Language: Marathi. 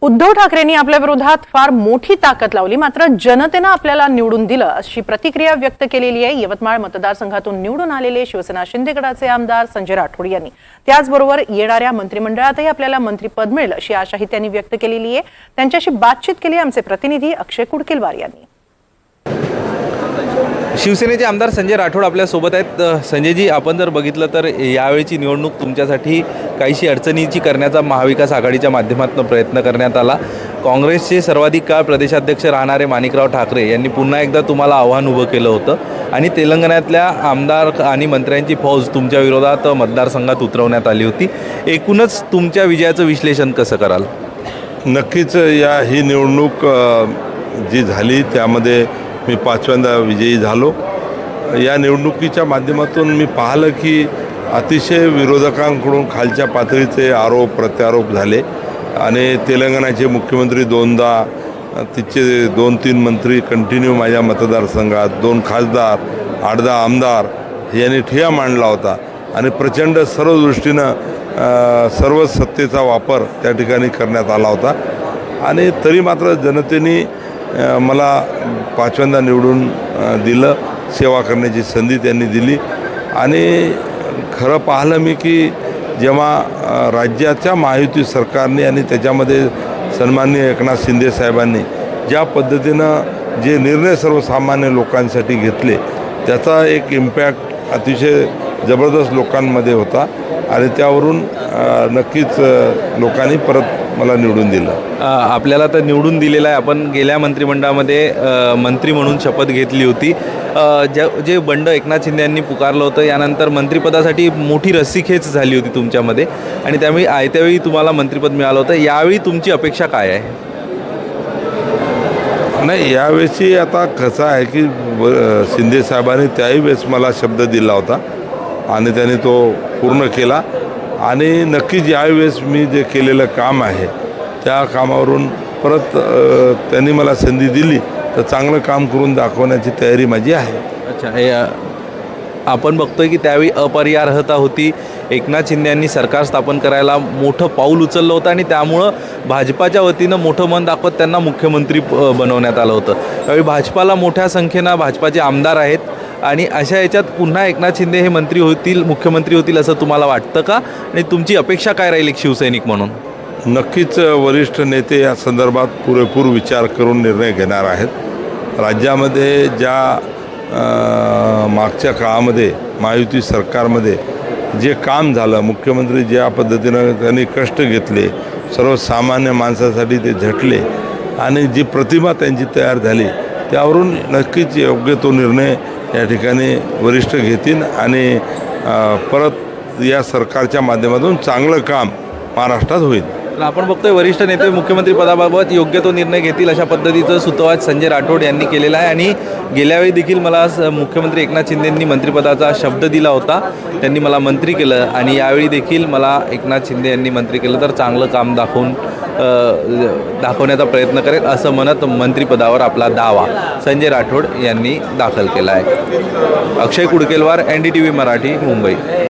उद्धव ठाकरेंनी आपल्या विरोधात फार मोठी ताकद लावली, मात्र जनतेनं आपल्याला निवडून दिलं अशी प्रतिक्रिया व्यक्त केलेली आहे यवतमाळ मतदारसंघातून निवडून आलेले शिवसेना शिंदे गटाचे आमदार संजय राठोड यांनी। त्याचबरोबर येणाऱ्या मंत्रिमंडळातही आपल्याला मंत्रिपद मिळेल अशी आशाही त्यांनी व्यक्त केलेली आहे। त्यांच्याशी बातचीत केली आमचे प्रतिनिधी अक्षय कुडकेलवार यांनी। शिवसेनेचे आमदार संजय राठोड आपल्या सोबत आहेत। संजयजी, आपण जर बघितलं तर यावेळची निवडणूक तुमच्यासाठी काहीशी अडचणीची करण्याचा महाविकास आघाडीच्या माध्यमातून प्रयत्न करण्यात आला। काँग्रेसचे सर्वाधिक काळ प्रदेशाध्यक्ष राहणारे माणिकराव ठाकरे यांनी पुन्हा एकदा तुम्हाला आव्हान उभं केलं होतं आणि तेलंगणातल्या आमदार आणि मंत्र्यांची फौज तुमच्या विरोधात मतदारसंघात उतरवण्यात आली होती। एकूणच तुमच्या विजयाचं विश्लेषण कसं कराल? नक्कीच ही निवडणूक जी झाली त्यामध्ये मी 5व्यांदा विजयी झालो। या निवडणुकीच्या माध्यमातून मी पाहिलं की अतिशय विरोधकांकडून खालच्या पातळीचे आरोप प्रत्यारोप झाले आणि तेलंगणाचे मुख्यमंत्री दोनदा, तिचे 2-3 मंत्री कंटिन्यू माझ्या मतदारसंघात, 2 खासदार, 8-10 आमदार यांनी ठिय्या मांडला होता आणि प्रचंड सर्व दृष्टीनं सर्व सत्तेचा वापर त्या ठिकाणी करण्यात आला होता आणि तरी मात्र जनतेने मला 5व्यांदा निवडून दिलं। सेवा करण्याची संधी त्यांनी दिली आणि खरं पाहिलं मी की जेव्हा राज्याच्या महायुती सरकारने आणि त्याच्यामध्ये सन्माननीय एकनाथ शिंदे साहेबांनी ज्या पद्धतीनं जे निर्णय सर्वसामान्य लोकांसाठी घेतले त्याचा एक इम्पॅक्ट अतिशय जबरदस्त लोकांमध्ये होता आणि त्यावरून नक्कीच लोकांनी परत मला निवडून दिलं। आपल्याला तर निवडून दिलेलं आहे। आपण गेल्या मंत्रिमंडळामध्ये मंत्री म्हणून शपथ घेतली होती। जे बंड एकनाथ शिंदे यांनी पुकारलं होतं यानंतर मंत्रिपदासाठी मोठी रस्सीखेच झाली होती तुमच्यामध्ये आणि त्यामुळे आयत्यावेळी तुम्हाला मंत्रिपद मिळालं होतं। यावेळी तुमची अपेक्षा काय आहे? नाही, यावेळी आता कसं आहे की शिंदे साहेबांनी त्याही वेळेस मला शब्द दिला होता आणि त्याने तो पूर्ण केला आणि नक्कीच यावेळेस मी जे केलेलं काम आहे त्या कामावरून परत त्यांनी मला संधी दिली तर चांगलं काम करून दाखवण्याची तयारी माझी आहे। अच्छा, आपण बघतोय की त्यावेळी अपरिहार्यता होती। एकनाथ शिंदे यांनी सरकार स्थापन करायला मोठं पाऊल उचललं होतं आणि त्यामुळं भाजपाच्या वतीनं मोठं मन दाखवत त्यांना मुख्यमंत्री बनवण्यात आलं होतं। त्यावेळी भाजपाला मोठ्या संख्येनं भाजपाचे आमदार आहेत आणि अशा याच्यात पुन्हा एकनाथ शिंदे हे मंत्री होतील, मुख्यमंत्री होतील असं तुम्हाला वाटतं का? आणि तुमची अपेक्षा काय राहील एक शिवसैनिक म्हणून? नक्कीच वरिष्ठ नेते या संदर्भात पुरेपूर विचार करून निर्णय घेणार आहेत। राज्यामध्ये ज्या मागच्या काळामध्ये महायुती सरकारमध्ये जे काम झालं, मुख्यमंत्री ज्या पद्धतीनं त्यांनी कष्ट घेतले, सर्वसामान्य माणसासाठी ते झटले आणि जी प्रतिमा त्यांची तयार झाली त्यावरून नक्कीच योग्य तो निर्णय या ठिकाणी वरिष्ठ घेतील आणि परत या सरकारच्या माध्यमातून चांगलं काम महाराष्ट्रात होईल। आपण बघतोय वरिष्ठ नेते मुख्यमंत्री पदाबाबत योग्य तो निर्णय घेतील अशा पद्धतीचं सुतोवाच संजय राठोड यांनी केलेला आहे आणि गेल्यावेळी देखील मला मुख्यमंत्री एकनाथ शिंदेंनी मंत्रिपदाचा शब्द दिला होता, त्यांनी मला मंत्री केलं आणि यावेळी देखील मला एकनाथ शिंदे यांनी मंत्री केलं तर चांगलं काम दाखवण्याचा प्रयत्न करेल असं म्हणत मंत्रिपदावर आपला दावा संजय राठोड यांनी दाखल केला आहे। अक्षय कुडकेलवार, NDTV मराठी, मुंबई।